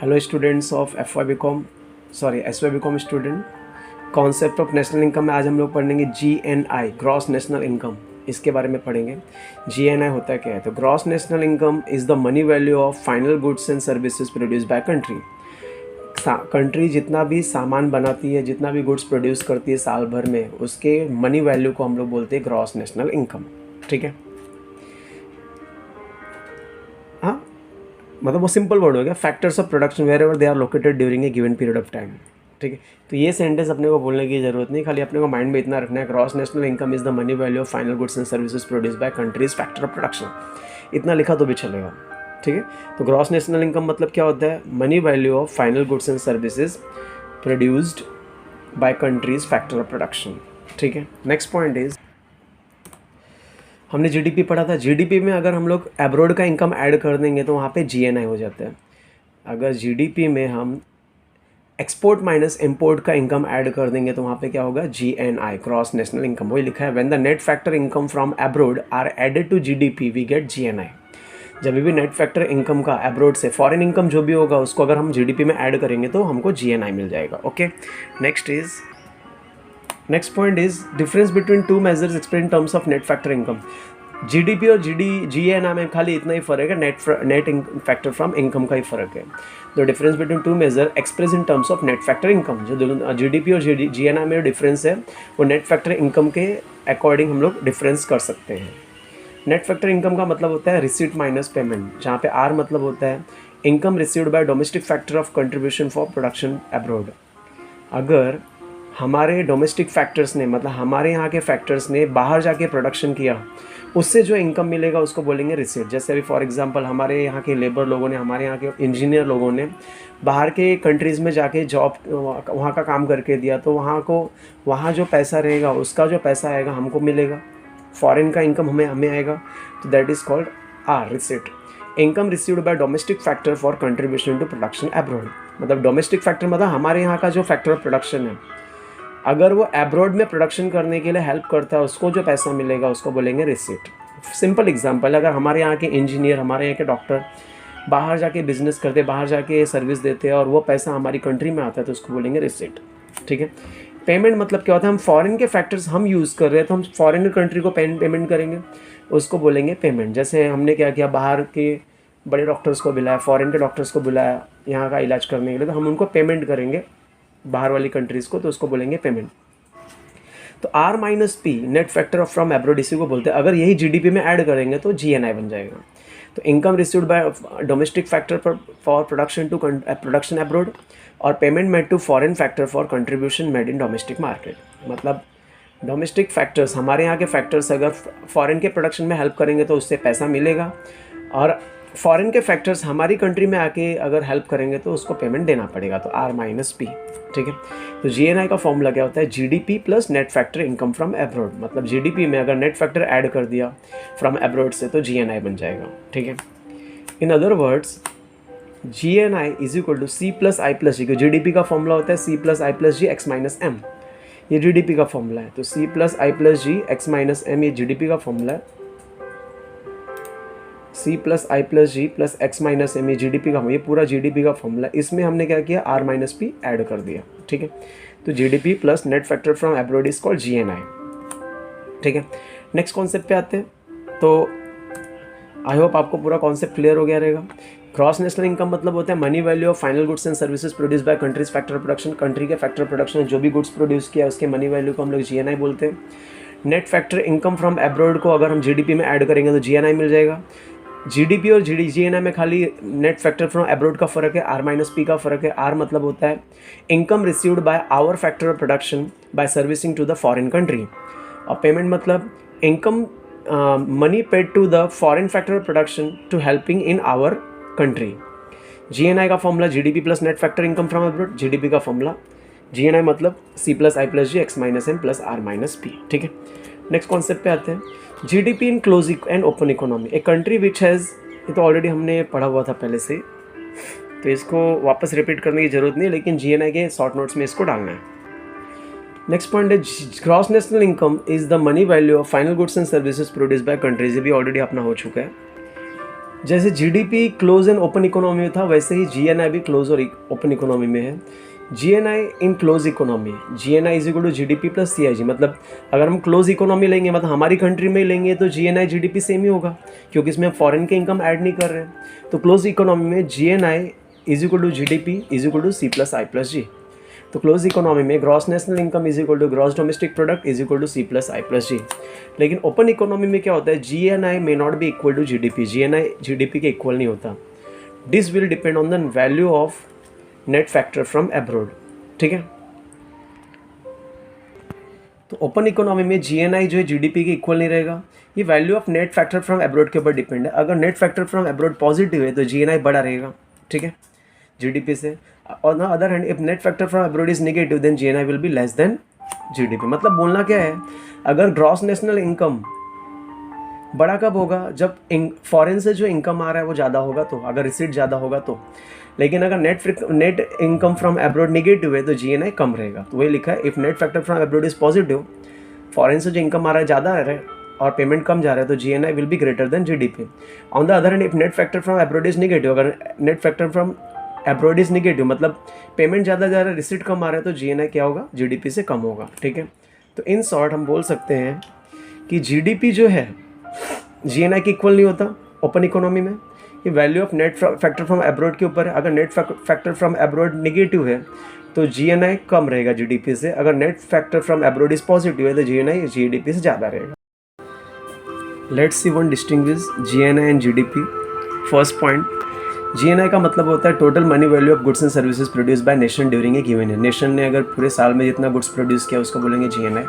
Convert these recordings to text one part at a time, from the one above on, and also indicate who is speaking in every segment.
Speaker 1: Hello students of S Y B com student. Concept of national income में आज हम लोग पढ़ेंगे GNI, ग्रॉस नेशनल इनकम। इसके बारे में पढ़ेंगे। GNI होता क्या है? तो gross national income is the money value of final goods and services produce by country. Country जितना भी सामान बनाती है, जितना भी गुड्स प्रोड्यूस करती है साल भर में, उसके मनी वैल्यू को हम लोग बोलते हैं ग्रॉस नेशनल इनकम। ठीक है, हाँ, मतलब वो सिंपल वर्ड हो गया। Factors of production wherever they are located during a given period of time. ठीक है, तो ये सेंटेंस अपने को बोलने की जरूरत नहीं, खाली अपने को माइंड में इतना रखना है, gross national income is the money value of final goods and services produce by countries factor of production. इतना लिखा तो भी चलेगा। ठीक है, तो ग्रॉस नेशनल इनकम मतलब क्या होता है? Money value of final goods and services produced by countries factor of production. ठीक है, नेक्स्ट पॉइंट इज, हमने जीडीपी पढ़ा था। जीडीपी में अगर हम लोग एब्रॉड का इनकम ऐड कर देंगे तो वहाँ पे जीएनआई हो जाता है। अगर जीडीपी में हम एक्सपोर्ट माइनस इंपोर्ट का इनकम ऐड कर देंगे तो वहाँ पे क्या होगा? GNI, cross national income. वही लिखा है, when the net factor income from abroad are added to GDP we get GNI. जब भी नेट फैक्टर इनकम का एब्रॉड से फॉरेन इनकम जो भी होगा उसको अगर हम जीडीपी में ऐड करेंगे तो हमको जीएनआई मिल जाएगा। Okay, next point is difference between to measures explain terms of net factor income. GDP और जीएनआई में खाली इतना ही फ़र्क है, नेट फैक्टर फ्रॉम इनकम का ही फ़र्क है। The difference between two major express in terms of net factor income. जो जीडीपी और जीएनआई में डिफरेंस है वो नेट फैक्टर इनकम के अकॉर्डिंग हम लोग डिफरेंस कर सकते हैं। नेट फैक्टर इनकम का मतलब होता है रिसीट माइनस पेमेंट, जहाँ पे आर मतलब होता है income received by domestic factor of contribution for production abroad. अगर हमारे डोमेस्टिक फैक्टर्स ने, मतलब हमारे यहाँ के फैक्टर्स ने बाहर जाके प्रोडक्शन किया, उससे जो इनकम मिलेगा उसको बोलेंगे रिसीट। जैसे अभी फॉर एग्जांपल हमारे यहाँ के लेबर लोगों ने, हमारे यहाँ के इंजीनियर लोगों ने बाहर के कंट्रीज़ में जाके जॉब वहाँ का काम करके दिया, तो वहाँ जो पैसा रहेगा उसका जो पैसा आएगा हमको मिलेगा, फॉरेन का इनकम हमें आएगा। तो that is called R, receipt. Income received by domestic factor for contribution to production abroad. मतलब डोमेस्टिक फैक्टर मतलब हमारे यहाँ का जो फैक्टर ऑफ प्रोडक्शन है, अगर वो एब्रॉड में प्रोडक्शन करने के लिए हेल्प करता है, उसको जो पैसा मिलेगा उसको बोलेंगे रिसीट। सिंपल एग्जांपल, अगर हमारे यहाँ के इंजीनियर, हमारे यहाँ के डॉक्टर बाहर जाके बिजनेस करते, बाहर जाके सर्विस देते हैं और वो पैसा हमारी कंट्री में आता है तो उसको बोलेंगे रिसीट। ठीक है, पेमेंट मतलब क्या होता है? हम फॉरेन के फैक्टर्स हम यूज़ कर रहे हैं तो हम फॉरेन कंट्री को पेमेंट करेंगे, उसको बोलेंगे पेमेंट। जैसे हमने क्या किया, बाहर के बड़े डॉक्टर्स को बुलाया, फॉरेन के डॉक्टर्स को बुलाया यहाँ का इलाज करने के लिए, तो हम उनको पेमेंट करेंगे बाहर वाली कंट्रीज़ को, तो उसको बोलेंगे पेमेंट। तो R minus P, net factor of from abroad, इसी को बोलते हैं। अगर यही जीडीपी में ऐड करेंगे तो जीएनआई बन जाएगा। तो income received by domestic factor for production to production abroad, और payment made to foreign factor for contribution made in domestic market. मतलब डोमेस्टिक फैक्टर्स, हमारे यहाँ के फैक्टर्स अगर फॉरेन के प्रोडक्शन में हेल्प करेंगे तो उससे पैसा मिलेगा, और फॉरेन के फैक्टर्स हमारी कंट्री में आके अगर हेल्प करेंगे तो उसको पेमेंट देना पड़ेगा। तो आर माइनस पी। ठीक है, तो जीएनआई का फॉर्मूला क्या होता है? GDP plus net factor income from abroad. मतलब जीडीपी में अगर नेट फैक्टर ऐड कर दिया फ्रॉम एब्रॉड से तो जीएनआई बन जाएगा। ठीक है, in other words GNI is equal to C plus I plus G. GDP का फॉर्मूला होता है C plus I plus G X minus M. ये जीडीपी का फॉर्मूला है। तो C plus I plus G X minus M, ये GDP का formula है। C plus I plus G plus X minus M, ये जीडीपी का, ये पूरा जीडीपी का फॉर्मूला। इसमें हमने क्या किया? आर माइनस पी ऐड कर दिया। ठीक है, तो GDP plus net factor from abroad is called GNI. ठीक है, नेक्स्ट कॉन्सेप्ट पे आते हैं। तो आई होप आपको पूरा कॉन्सेप्ट क्लियर हो गया रहेगा। क्रॉस नेशनल इनकम मतलब होता है money value of final goods and services produce by countries factor production. Country के फैक्टर प्रोडक्शन जो भी गुड्स प्रोड्यूस किया उसके मनी वैल्यू को हम लोग जीएनआई बोलते हैं। Net factor income from abroad को अगर हम जीडीपी में ऐड करेंगे तो जीएनआई मिल जाएगा। जीडीपी और जीएनआई में खाली नेट फैक्टर फ्रॉम एब्रॉड का फ़र्क है, आर माइनस पी का फ़र्क है। आर मतलब होता है income received by our factor of production by servicing to the foreign country, और पेमेंट मतलब income money paid to the foreign factor of production to helping in our country. GNI का formula GDP plus net factor income from abroad. GDP का formula GNI मतलब C plus I plus G X minus M plus R minus P. ठीक है, next concept पे आते हैं। GDP in close and open economy, a country which has, ये तो already हमने पढ़ा हुआ था पहले से, तो इसको वापस रिपीट करने की जरूरत नहीं है, लेकिन जीएनआई के शॉर्ट नोट्स में इसको डालना है। नेक्स्ट पॉइंट है gross national income is the money value of final goods and services produce by countries. ये भी ऑलरेडी अपना हो चुका है। जैसे GDP close and open economy में था, वैसे ही जीएनआई भी क्लोज और ओपन इकोनॉमी में है। GNI in close economy, GNI is equal to GDP plus CIG, मतलब अगर हम क्लोज इकोनॉमी लेंगे, मतलब हमारी कंट्री में लेंगे, तो जीएनआई जीडीपी सेम ही होगा, क्योंकि इसमें हम फॉरेन के इनकम ऐड नहीं कर रहे हैं। तो क्लोज इकोनॉमी में GNI is equal to GDP is equal to C plus I plus G. तो क्लोज इकोनॉमी में gross national income is equal to gross domestic product is equal to C plus I plus G. लेकिन open economy में क्या होता है, GNI may not be equal to GDP, GNI GDP के इक्वल नहीं होता। This will depend on the value of net factor from abroad, ठीक है। तो ओपन इकोनॉमी में जीएनआई जो है जीडीपी के इक्वल नहीं रहेगा, ये value of net factor from abroad के ऊपर डिपेंड है। अगर net factor from abroad positive है तो जीएनआई बड़ा रहेगा, ठीक है, जीडीपी से। On the other hand if net factor from abroad is negative then GNI will be less than GDP. मतलब बोलना क्या है, अगर ग्रॉस नेशनल इनकम बड़ा कब होगा, जब फॉरेन से जो इनकम आ रहा है वो ज़्यादा होगा, तो अगर रिसीट ज़्यादा होगा तो। लेकिन अगर net income from abroad negative है तो जीएनआई कम रहेगा। तो वही लिखा है, if net factor from abroad is positive, foreign से जो इनकम आ रहा है ज़्यादा आ रहा है और पेमेंट कम जा रहा है, तो GNI will be greater than GDP. On the other hand if net factor from abroad is negative, अगर net factor from abroad is negative मतलब पेमेंट ज़्यादा जा रहा है, रिसीट कम आ रहा है, तो जीएनआई क्या होगा, जीडीपी से कम होगा, ठीक है। तो इन शॉर्ट हम बोल सकते हैं कि जीडीपी जो है जीएनआई के इक्वल नहीं होता ओपन इकोनॉमी में। ये value of net factor from abroad के ऊपर है। अगर net factor from abroad negative है तो जीएनआई कम रहेगा जीडीपी से। अगर net factor from abroad is positive है तो जीएनआई जीडीपी से ज़्यादा रहेगा। Let's see one distinguish GNI and GDP. First point, GNI का मतलब होता है total money value of goods and services produce by nation during a given year. Nation ने अगर पूरे साल में जितना गुड्स प्रोड्यूस किया उसको बोलेंगे जीएनआई।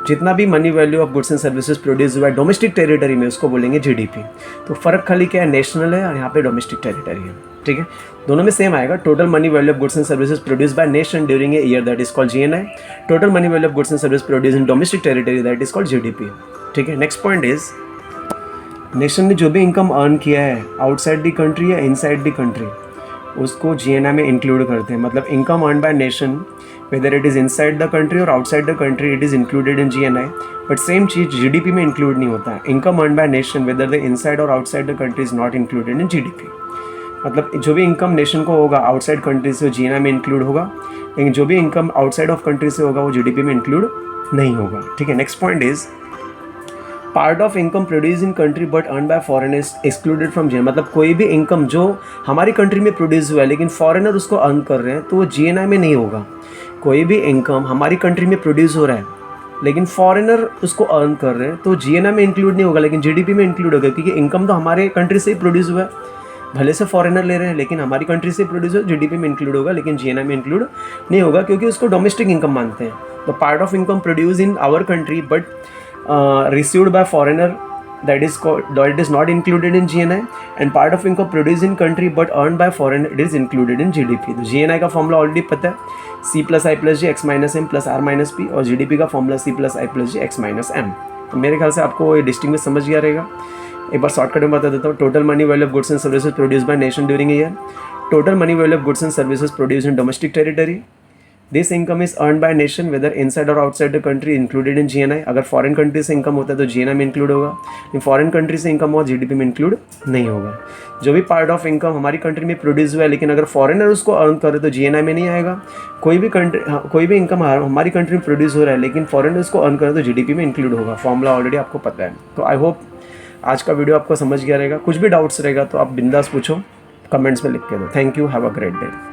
Speaker 1: जितना भी money value of goods and services produce हुआ है डोमेस्टिक टेरिटरी में उसको बोलेंगे जीडीपी। तो फ़र्क खाली क्या है, नेशनल है और यहाँ पे डोमेस्टिक टेरिटरी है, ठीक है। दोनों में सेम आएगा, total money value of goods and services produce by nation during a year that is called GNI. Total money value of goods and service produce in domestic territory that is called GDP, ठीक है। Next point is, nation ने जो भी income earn किया है outside the country या inside the country उसको GNI में इंक्लूड करते हैं। मतलब income earn by nation whether it is inside the country और outside the country it is included in GNI. But same चीज़ जीडीपी में इंक्लूड नहीं होता है। Income earn by nation whether the inside और outside the country is not included in GDP. मतलब जो भी इनकम नेशन को होगा आउटसाइड कंट्री से वो जीएनआई में इंक्लूड होगा, लेकिन जो भी इनकम आउटसाइड ऑफ कंट्री से होगा वो जीडीपी में इंक्लूड नहीं होगा, ठीक है। Next point is, part of income produce in country but earn by foreign is excluded from GNI. मतलब कोई भी इनकम जो हमारी कंट्री में प्रोड्यूस हुआ है लेकिन फॉरेनर उसको अर्न कर रहे हैं तो वो जीएनआई में नहीं होगा। कोई भी इनकम हमारी कंट्री में प्रोड्यूस हो रहा है लेकिन फॉरेनर उसको अर्न कर रहे हैं तो जीएनआई में इंक्लूड नहीं होगा, लेकिन जीडीपी में इंक्लूड होगा, क्योंकि इनकम तो हमारे कंट्री से ही प्रोड्यूस हुआ है। भले से फॉरेनर ले रहे हैं लेकिन हमारी कंट्री से प्रोड्यूस हो, जीडीपी में इंक्लूड होगा लेकिन जीएनआई में इंक्लूड नहीं होगा, क्योंकि उसको डोमेस्टिक इनकम मानते हैं। तो part of income produce in our country but received by foreigner that is not included in GNI, and part of income produced in country but earned by foreign it is included in GDP। तो GNI का formula already पता है, C plus I plus G X minus M plus R minus P, और GDP का formula C plus I plus G X minus M. तो मेरे ख्याल से आपको ये डिस्टिंग्विश समझ गया रहेगा। एक बार शॉर्टकट में बता देता हूँ। Total money value of goods and services produce by nation during a year, total money value of goods and services produce in domestic territory, this income is earn by nation whether inside और outside the country included in GNI. अगर foreign country से income होता है तो GNI में include होगा, लेकिन foreign country से इनकम हुआ जीडीपी में इंक्लूड नहीं होगा। जो भी पार्ट ऑफ इनकम हमारी कंट्री में प्रोड्यूस हुआ है लेकिन अगर फॉरेनर उसको अर्न करे तो जीएनआई में नहीं आएगा। कोई भी इनकम हमारी कंट्री में प्रोड्यूस हो रहा है लेकिन फॉरेनर उसको अर्न करे तो जीडीपी में इंक्लूड होगा। फॉर्मूला ऑलरेडी आपको पता है। तो आई होप आज का वीडियो आपको समझ गया रहेगा। कुछ भी डाउट्स रहेगा तो आप बिंदास पूछो, कमेंट्स में लिख के दो। Thank you, have a great day.